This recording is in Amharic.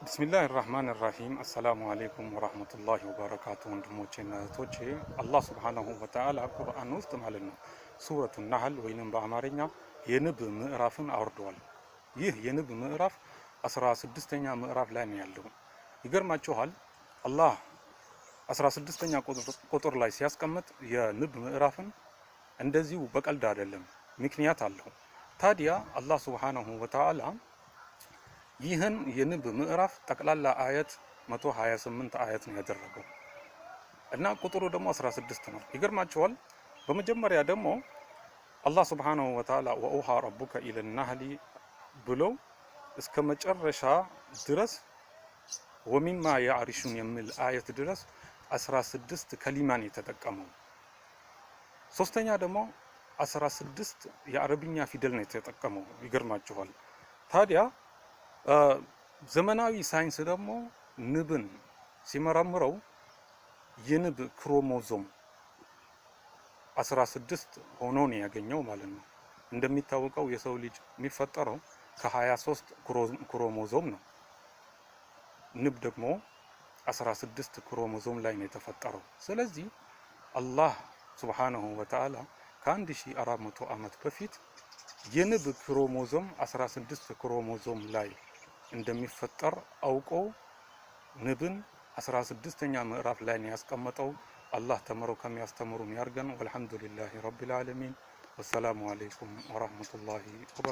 ቢስሚላህ ራህማን ራሂም አሰላሙ አሌይኩም ወራህመቱላሂ ወበረካቱ። ወንድሞቼና እህቶቼ አላህ ሱብሓነሁ ወተዓላ ቁርአን ውስጥ ማለት ነው ሱረቱ ናህል ወይንም በአማርኛ የንብ ምዕራፍን አውርደዋል። ይህ የንብ ምዕራፍ 16ኛ ምዕራፍ ላይ ነው ያለው። ይገርማችኋል አላህ 16ኛ ቁጥር ላይ ሲያስቀምጥ የንብ ምዕራፍን እንደዚሁ በቀልድ አይደለም፣ ምክንያት አለው። ታዲያ አላህ ሱብሓነሁ ወተዓላ ይህን የንብ ምዕራፍ ጠቅላላ አየት 128 አየት ነው ያደረገው እና ቁጥሩ ደግሞ 16 ነው። ይገርማችኋል በመጀመሪያ ደግሞ አላህ ሱብሓነሁ ወተዓላ ወኡሃ ረቡከ ኢለናህሊ ብሎ እስከ መጨረሻ ድረስ ወሚማ ያዕሪሹን የሚል አየት ድረስ 16 ከሊማን የተጠቀመው። ሶስተኛ ደግሞ 16 የአረብኛ ፊደል ነው የተጠቀመው። ይገርማችኋል ታዲያ ዘመናዊ ሳይንስ ደግሞ ንብን ሲመረምረው የንብ ክሮሞዞም 16 ሆኖ ነው ያገኘው ማለት ነው። እንደሚታወቀው የሰው ልጅ የሚፈጠረው ከ23 ክሮሞዞም ነው። ንብ ደግሞ 16 ክሮሞዞም ላይ ነው የተፈጠረው። ስለዚህ አላህ ሱብሓነሁ ወተዓላ ከ1400 ዓመት በፊት የንብ ክሮሞዞም 16 ክሮሞዞም ላይ እንደሚፈጠር አውቆ ንብን 16ኛ ምዕራፍ ላይ ነው ያስቀመጠው። አላህ ተምረው ከሚያስተምሩ ያርገን። ወልሐምዱሊላሂ ረቢል ዓለሚን። ወሰላሙ አለይኩም ወራህመቱላሂ ወበረካቱ።